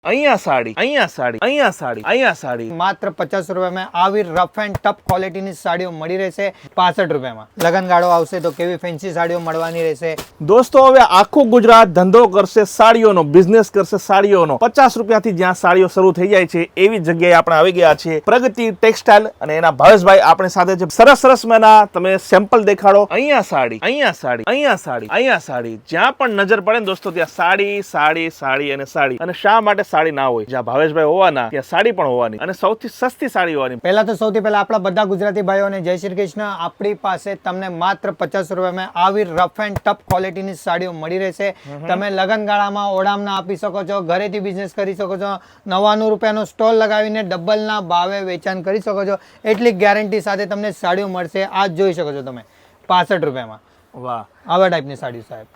અહીંયા સાડી માત્ર 50 રૂપિયામાં આવી રફ એન્ડ ટફ ક્વોલિટીની સાડીઓ મળી રહેશે 65 રૂપિયામાં. લગનગાળો આવશે તો કેવી ફેન્સી સાડીઓ મળવાની રહેશે. દોસ્તો હવે આખું ગુજરાત ધંધો કરશે સાડીઓનો, બિઝનેસ કરશે સાડીઓનો. 50 રૂપિયાથી જ્યાં સાડીઓ શરૂ થઈ જાય છે એવી જગ્યાએ આપણે આવી ગયા છીએ પ્રગતિ ટેક્સટાઇલ અને એના ભાવેશભાઈ આપણી સાથે છે. સરસ મના તમે સેમ્પલ દેખાડો. અહીંયા સાડી જ્યાં પણ નજર પડે ને દોસ્તો ત્યાં સાડી અને શા માટે સાડી ના હોય? જ્યાં ભાવેશભાઈ હોવાના ત્યાં સાડી પણ હોવાની અને સૌથી સસ્તી સાડી હોવાની. પહેલા તો સૌથી પહેલા આપણા બધા ગુજરાતી ભાઈઓને જય શ્રી કૃષ્ણ. આપણી પાસે તમને માત્ર 50 રૂપિયામાં આવી રફ એન્ડ ટફ ક્વોલિટીની સાડીઓ મળી રહેશે. તમે લગનગાળામાં ઓડામના આપી શકો છો, ઘરેથી બિઝનેસ કરી શકો છો, 99 રૂપિયાનો સ્ટોલ લગાવીને ડબલના ભાવે વેચાણ કરી શકો છો. એટલી ગેરંટી સાથે તમને સાડીઓ મળશે. આજ જોઈ શકો છો તમે 65 રૂપિયામાં. વાહ, આવા ટાઈપની સાડી સાહેબ.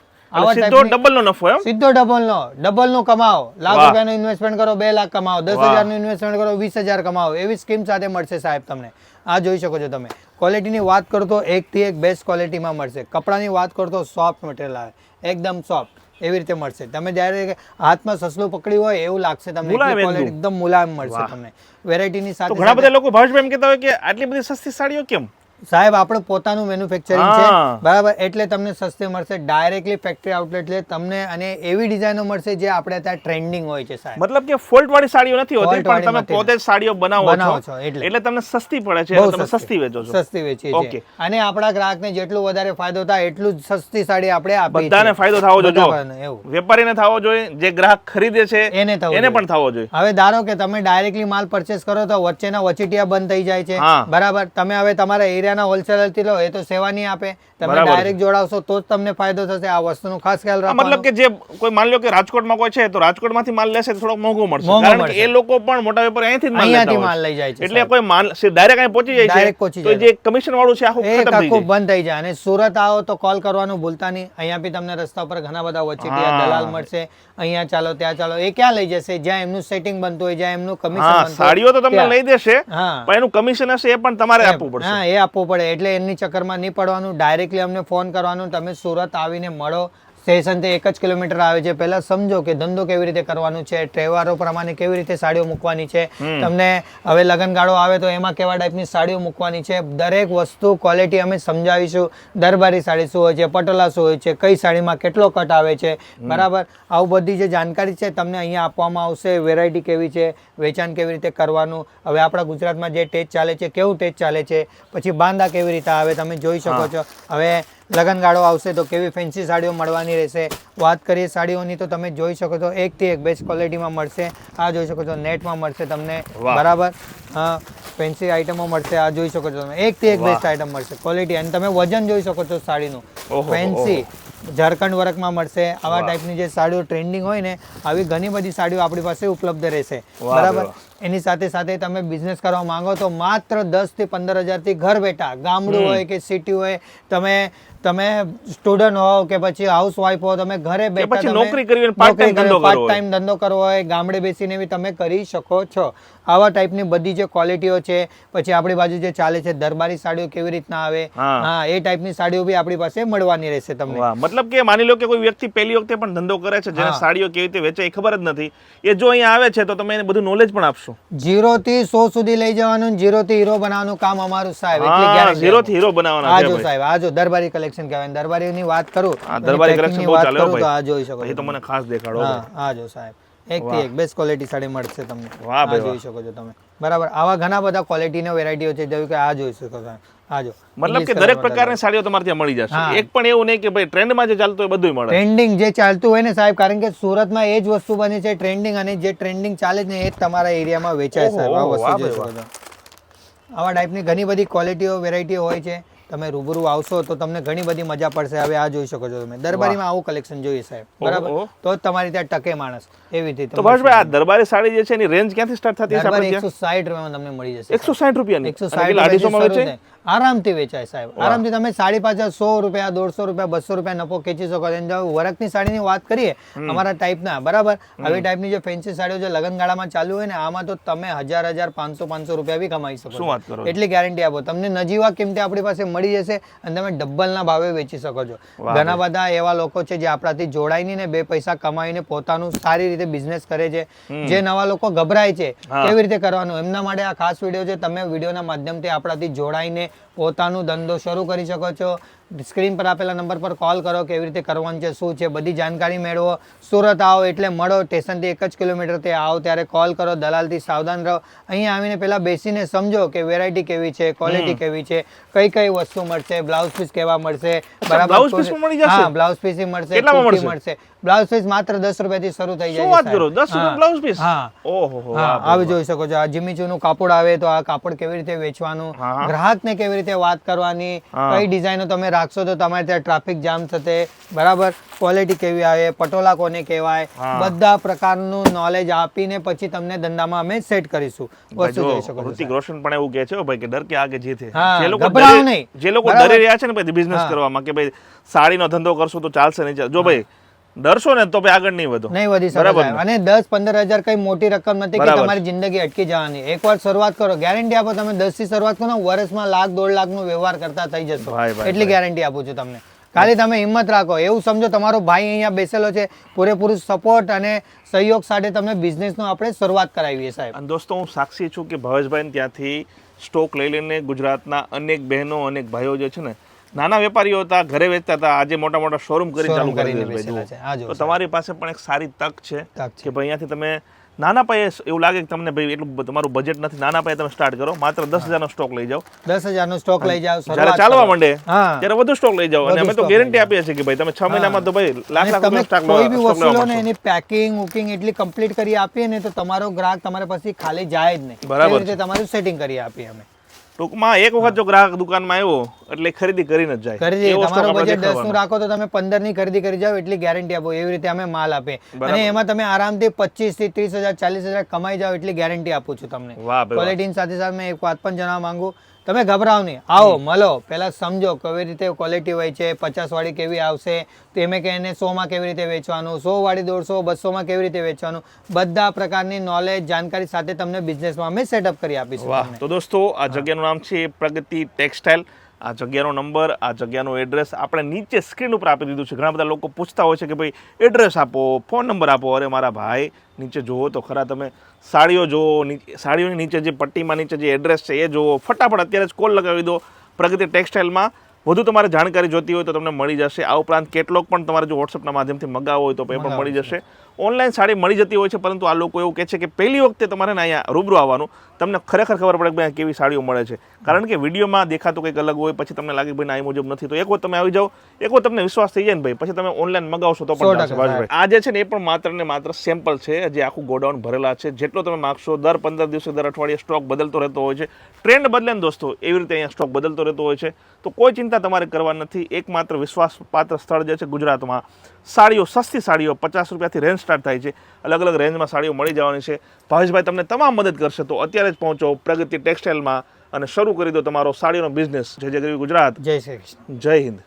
સીધો ડબલ નો નફો એમ? સીધો ડબલ નો કમાઓ. લાખ રૂપિયાનું ઇન્વેસ્ટમેન્ટ કરો 2 લાખ કમાઓ, 10,000 નું ઇન્વેસ્ટમેન્ટ કરો 20,000 કમાઓ. એવી સ્કીમ સાથે મળશે સાહેબ તમને. આ જોઈ શકો છો તમે. ક્વોલિટીની વાત કરો તો એકથી એક બેસ્ટ ક્વોલિટીમાં મળશે. કપડાની વાત કરો તો સોફ્ટ મટીરિયલ આવે, એકદમ સોફ્ટ એવી રીતે મળશે. તમે જ્યારે હાથમાં સસલું પકડ્યું હોય એવું લાગશે તમને. ક્વોલિટી એકદમ મુલાયમ મળશે તમને. વેરાયટીની સાથે ઘણા બધા લોકો ભાવેશભાઈ એમ કહેતા હોય કે આટલી બધી સસ્તી સાડીઓ કેમ? સાહેબ આપણું પોતાનું મેન્યુફેક્ચરિંગ છે, બરાબર, એટલે તમને સસ્તી મળશે. ડાયરેક્ટલી ફેક્ટરી આઉટલેટ છે તમને, અને એવી ડિઝાઇનો મળશે જે આપણે ત્યાં ટ્રેન્ડિંગ હોય છે સાહેબ. મતલબ કે ફોલ્ટ વાળી સાડીઓ નથી હોતી, પણ તમે પોતે જ સાડીઓ બનાવો છો એટલે તમને સસ્તી પડે છે, તમે સસ્તી વેચો છો. સસ્તી વેચીએ છીએ અને આપણા ગ્રાહકને જેટલું વધારે ફાયદો થાય એટલું જ સસ્તી સાડી આપણે આપીએ. બધાને ફાયદો થવો જોઈએ, વેપારીને થવો જોઈએ, જે ગ્રાહક ખરીદે છે એને પણ થવો જોઈએ. હવે ધારો કે તમે ડાયરેક્ટલી માલ પરચેસ કરો તો વચ્ચેના વચેટિયા બંધ થઈ જાય છે, બરાબર. તમે હવે તમારા એરિયાના હોલસેલર થી લો, એ તો સેવા નહીં આપે. તમે ડાયરેક્ટ જોડાવશો તો જ તમને ફાયદો થશે. આ વસ્તુનો ખાસ ખ્યાલ રાખવાનો. મતલબ કે જે કોઈ માન લો કે રાજકોટમાં કોઈ છે તો રાજકોટમાંથી માલ લેશે તો થોડો મોંઘો મળશે, કારણ કે એ લોકો પણ મોટા વેપારી અહીંયાથી માલ લઈ જાય છે. એટલે કોઈ માલ ડાયરેક્ટ અહીં પહોંચી જાય છે તો જે કમિશન વાળું છે આખું બંધ થઈ જાય. અને સુરત આવો તો કોલ કરવાનું ભૂલતા નહીં. અહીંયા બી તમને રસ્તા પર ઘણા બધા વચેટિયા દલાલ મળશે. અહીંયા ચાલો ત્યાં ચાલો, એ ક્યાં લઈ જશે? જ્યાં એમનું સેટિંગ બનતું હોય, જ્યાં એમનું કમિશન બનતું હોય. સાડીઓ તો તમને લઈ દેશે, પણ એનું કમિશન હશે એ પણ તમારે આપવું પડશે. હા, એ આપવું પડે. એટલે એમની ચક્કરમાં નહીં પડવાનું. ડાયરેક્ટલી અમને ફોન કરવાનો. તમે સુરત આવીને મળો. સ્ટેશનથી 1 જ કિલોમીટર આવે છે. પહેલા સમજો કે ધંધો કેવી રીતે કરવાનું છે, તહેવારો પ્રમાણે કેવી રીતે સાડીઓ મૂકવાની છે. તમને હવે લગનગાળો આવે તો એમાં કેવા ટાઈપની સાડીઓ મૂકવાની છે, દરેક વસ્તુ ક્વોલિટી અમે સમજાવીશું. દરબારી સાડી શું હોય છે, પટોલા શું હોય છે, કઈ સાડીમાં કેટલો કટ આવે છે, બરાબર. આવું બધી જે જાણકારી છે તમને અહીંયા આપવામાં આવશે. વેરાયટી કેવી છે, વેચાણ કેવી રીતે કરવાનું, હવે આપણા ગુજરાતમાં જે ટેજ ચાલે છે કેવું ટેજ ચાલે છે, પછી બાંધા કેવી રીતે આવે તમે જોઈ શકો છો. હવે લગનગાળો આવશે તો કેવી ફેન્સી સાડીઓ મળવાની રહેશે. વાત કરીએ સાડીઓની તો તમે જોઈ શકો છો એકથી એક બેસ્ટ ક્વોલિટીમાં મળશે. આ જોઈ શકો છો નેટમાં મળશે તમને, બરાબર. ફેન્સી આઈટમો મળશે. આ જોઈ શકો છો તમે એકથી એક બેસ્ટ આઈટમ મળશે ક્વોલિટી. અને તમે વજન જોઈ શકો છો સાડીનું. ફેન્સી ઝારખંડ વર્કમાં મળશે. આવા ટાઈપની જે સાડીઓ ટ્રેન્ડિંગ હોય ને, આવી ઘણી બધી સાડીઓ આપણી પાસે ઉપલબ્ધ રહેશે, બરાબર. એની સાથે સાથે તમે બિઝનેસ કરવા માંગો તો માત્ર 10 થી 15 હજારથી ઘર બેઠા, ગામડું હોય કે સિટી હોય, તમે સ્ટુડન્ટ હો કે પછી હાઉસવાઈફ હો, તમે ઘરે બેઠા નોકરી કરવી હોય, પાર્ટ ટાઈમ ધંધો કરવો હોય, ગામડે બેસીને બી તમે કરી શકો છો. આવા ટાઈપની બધી જે ક્વોલિટીઓ છે. પછી આપણી બાજુ જે ચાલે છે દરબારી સાડીઓ કેવી રીતના આવે, હા, એ ટાઈપની સાડીઓ બી આપણી પાસે મળવાની રહેશે તમને. મતલબ કે માની લો કે કોઈ વ્યક્તિ પહેલી વખતે પણ ધંધો કરે છે, જેને સાડીઓ કેવી રીતે વેચાય ખબર જ નથી, એ જો અહીંયા આવે છે તો તમે એને બધું નોલેજ પણ આપશો. 0 થી 100 સુધી લઈ જવાનું, 0 થી હીરો બનાવવાનું કામ અમારું સાહેબ. 0 થી હીરો બનાવવાના. આજો સાહેબ, આજો દરબારી કલેક્શન કહેવાય. દરબારીની વાત કરું, દરબારી કલેક્શન બહુ ચાલે તો આ જોઈ શકો છો. એ તો મને ખાસ દેખાડો. આજો સાહેબ, એકથી એક બેસ્ટ ક્વોલિટી સાડી મળશે તમને. આ જોઈ શકો છો તમે, બરાબર. આવા ઘણા બધા ક્વોલિટીના વેરાયટીઓ છે, જેવી કે આ જોઈ શકો છો. આજો મતલબ કે દરેક પ્રકારની સાડીઓ તમારે ત્યાં મળી જશે. એક પણ એવું નહીં કે ભાઈ ટ્રેન્ડમાં જે ચાલતું હોય બધું મળે. ટ્રેન્ડિંગ જે ચાલતું હોય ને સાહેબ, કારણ કે સુરતમાં એ જ વસ્તુ બની છે ટ્રેન્ડિંગ, અને જે ટ્રેન્ડિંગ ચાલે છે ને એ જ તમારા એરિયામાં વેચાય સાહેબ. આ વસ્તુ જોઈ શકો છો. આવા ટાઈપની ઘણી બધી ક્વોલિટીઓ વેરાયટીઓ હોય છે. તમે રૂબરૂ આવશો તો તમને ઘણી બધી મજા પડશે. હવે આ જોઈ શકો છો તમે, દરબારીમાં આવું કલેક્શન જોઈએ સાહેબ, બરાબર. તો જ તમારી ત્યાં ટકે માણસ એવી રીતે. તો ભાઈ આ દરબારી સાડી જે છે એની રેન્જ ક્યાંથી સ્ટાર્ટ થતી છે? 160 રૂપિયામાં તમને મળી જશે. 160 રૂપિયાની? 160 આરામથી વેચાય સાહેબ, આરામથી તમે સાડી પાછળ 100 રૂપિયા 150 રૂપિયા 200 રૂપિયા નફો ખેંચી શકો છો. જો વરખની સાડીની વાત કરીએ અમારા ટાઈપના, બરાબર, આવી ટાઈપની જે ફેન્સી સાડીઓ જે લગનગાળામાં ચાલુ હોય ને, આમાં તો તમે 1000 500 રૂપિયા બી કમાઈ શકો શું વાત કરો છો? એટલી ગેરંટી આપો તમને. નજીવા કિંમતે આપણી પાસે મળી જશે અને તમે ડબલના ભાવે વેચી શકો છો. ઘણા બધા એવા લોકો છે જે આપણાથી જોડાઈને ને 2 પૈસા કમાઈને પોતાનું સારી રીતે બિઝનેસ કરે છે. જે નવા લોકો ગભરાય છે કેવી રીતે કરવાનું, એમના માટે આ ખાસ વિડીયો છે. તમે વિડીયોના માધ્યમથી આપણાથી જોડાઈને પોતાનું ધંધો શરૂ કરી શકો છો. સ્ક્રીન પર આપેલા નંબર પર કોલ કરો, કેવી રીતે કરવાનું છે, શું છે, બધી જાણકારી મેળવો. સુરત આવો એટલે મળો, સ્ટેશનથી 1 જ કિલોમીટર તે આવો ત્યારે કોલ કરો. દલાલથી સાવધાન રહો. અહીંયા આવીને પહેલા બેસીને સમજો કે વેરાયટી કેવી છે, ક્વોલિટી કેવી છે, કઈ કઈ વસ્તુ મળશે, બ્લાઉઝ પીસ કેવા મળશે, બરાબર. બ્લાઉઝ પીસ મળી જશે? હા, બ્લાઉઝ પીસ મળશે, કેટલામાં કુર્તી મળશે. બ્લાઉઝ પીસ માત્ર 10 રૂપિયાથી શરૂ થઈ જાય શું છે. વાત કરો, 10 રૂપિયા બ્લાઉઝ પીસ? હા, ઓહો, હા, આવી જોઈ શકો છો. આ જીમીચુનું કાપડ આવે તો આ કાપડ કેવી રીતે વેચવાનું, ગ્રાહકને કેવી રીતે વાત કરવાની, કઈ ડિઝાઇનો તમે રાખશો તો તમારે ત્યાં ટ્રાફિક જામ થશે, બરાબર. ક્વોલિટી કેવી આવે, પટોલા કોને કહેવાય, બધા પ્રકારનું નોલેજ આપીને પછી તમને ધંધામાં અમે સેટ કરીશું. વસ્તુ જોઈ શકો છો. ઋતિક રોશન પણ એવું કહે છે ભાઈ કે ડર કે આગે જીતે. હા, જે લોકો ગભરાઓ નહીં. જે લોકો ડરી રહ્યા છે ને ભાઈ બિઝનેસ કરવામાં કે ભાઈ સાડીનો ધંધો કરશું તો ચાલશે નહીં ચાલે. જો ભાઈ ડરશો ને તો ભાઈ આગળ નહીં વધો, નહીં વધી શકે સાહેબ. અને 10-15 હજાર કઈ મોટી રકમ નથી કે તમારી જિંદગી અટકી જવાની. એકવાર શરૂઆત કરો, ગેરંટી આપો તમે 10 થી શરૂઆત કરો, વર્ષમાં 1,00,000 1,50,000 નો વ્યવહાર કરતા થઈ જશો. એટલી ગેરંટી આપું છું તમને. ખાલી તમે હિંમત રાખો, એવું સમજો તમારો ભાઈ અહીંયા બેસેલો છે, પૂરેપૂરું સપોર્ટ અને સહયોગ સાથે તમને બિઝનેસનો આપણે શરૂઆત કરાવીએ સાહેબ. અને દોસ્તો હું સાક્ષી છું કે ભાવેશભાઈ ત્યાંથી સ્ટોક લઈ લઈને ગુજરાતના અનેક બહેનો અનેક ભાઈઓ જે છે ને, નાના વેપારીઓ હતા, ઘરે વેચતા હતા, આજે મોટા મોટા શોરૂમ કરી ચાલુ કરી દીધું છે. તો તમારી પાસે પણ એક સારી તક છે કે ભાઈ અહીંયાથી તમે નાના પાયે, એવું લાગે કે તમને ભાઈ એટલું તમારું બજેટ નથી, નાના પાયે તમે સ્ટાર્ટ કરો, માત્ર 10,000 નો સ્ટોક લઈ જાઓ. 10,000 નો સ્ટોક લઈ જાઓ, જ્યારે ચાલવા માંડે ત્યારે વધુ સ્ટોક લઈ જાઓ. અને અમે તો ગેરંટી આપીએ છીએ કે ભાઈ તમે 6 મહિનામાં તો ભાઈ લાખ તમે કોઈ બી વસ્તુ લો ને એની પેકિંગ બુકિંગ એટલી કમ્પ્લીટ કરી આપીએ ને તો તમારો ગ્રાહક તમારે પછી ખાલી જાય જ નહીં. બરાબર, રીતે તમારું સેટિંગ કરી આપીએ અમે. ટૂંકમાં એક વખત જો ગ્રાહક દુકાનમાં આવ્યો એટલે ખરીદી કરીને જ જાય. તમારો બજેટ 10 નું રાખો તો તમે 15 ની ખરીદી કરી જાઓ એટલી ગેરંટી આપો. એવી રીતે અમે માલ આપીએ અને એમાં તમે આરામથી 25 થી 30,000 40,000 કમાઈ જાઓ એટલી ગેરંટી આપું છું તમને. ક્વોલિટી સાથે સાથે મેં એક વાત પણ જણાવવા માંગુ, તમે ગભરાવ નહીં, આવો મળો, પહેલા સમજો કેવી રીતે ક્વોલિટી હોય છે, 50 વાળી કેવી આવશે, તમે કે એને 100 માં કેવી રીતે વેચવાનું, 100 વાળી 150 200 માં કેવી રીતે વેચવાનું, બધા પ્રકારની નોલેજ જાણકારી સાથે તમને બિઝનેસમાં અમે સેટઅપ કરી આપીશું. વાહ. તો દોસ્તો આ જગ્યાનું નામ છે પ્રગતિ ટેક્સટાઇલ. આ જગ્યાનો નંબર, આ જગ્યાનો એડ્રેસ આપણે નીચે સ્ક્રીન ઉપર આપી દીધું છે. ઘણા બધા લોકો પૂછતા હોય છે કે ભાઈ એડ્રેસ આપો, ફોન નંબર આપો. અરે મારા ભાઈ, નીચે જુઓ તો ખરા, તમે સાડીઓ જુઓ, સાડીઓની નીચે જે પટ્ટીમાં નીચે જે એડ્રેસ છે એ જુઓ. ફટાફટ અત્યારે જ કોલ લગાવી દો. પ્રગતિ ટેક્સટાઇલમાં વધુ તમારે જાણકારી જોતી હોય તો તમને મળી જશે. આ ઉપરાંત કેટલોગ પણ તમારે જો વોટ્સઅપના માધ્યમથી મગાવવો હોય તો એ પણ મળી જશે. ઓનલાઈન સાડી મળી જતી હોય છે, પરંતુ આ લોકો એવું કહે છે કે પહેલી વખતે તમારે અહીંયા રૂબરૂ આવવાનું, તમને ખરેખર ખબર પડે કે ભાઈ કેવી સાડીઓ મળે છે. કારણ કે વિડીયોમાં દેખાતું કંઈક અલગ હોય, પછી તમને લાગે ભાઈ ના એ મુજબ નથી. તો એક વખત તમે આવી જાઓ, એક વખત તમને વિશ્વાસ થઈ જાય ને ભાઈ, પછી તમે ઓનલાઈન મગાવશો તો પણ ચાલશે. ભાઈ આ જે છે ને એ પણ માત્ર ને માત્ર સેમ્પલ છે. હજી આખું ગોડાઉન ભરેલા છે. જેટલો તમે માગશો, દર 15 દિવસે દર અઠવાડિયે સ્ટોક બદલતો રહેતો હોય છે. ટ્રેન્ડ બદલે ને દોસ્તો, એવી રીતે અહીંયા સ્ટોક બદલતો રહેતો હોય છે. તો કોઈ ચિંતા તમારે કરવા નથી. એકમાત્ર વિશ્વાસપાત્ર સ્થળ જે છે ગુજરાતમાં. સાડીઓ, સસ્તી સાડીઓ 50 રૂપિયાથી રેન્જ સ્ટાર્ટ થાય છે. અલગ અલગ રેન્જમાં સાડીઓ મળી જવાની છે. ભાવેશભાઈ તમને તમામ મદદ કરશે. તો અત્યારે જ પહોંચો પ્રગતિ ટેક્સટાઇલમાં અને શરૂ કરી દો તમારો સાડીનો બિઝનેસ. જય જય ગરવી ગુજરાત. જય શ્રી કૃષ્ણ. જય હિન્દ.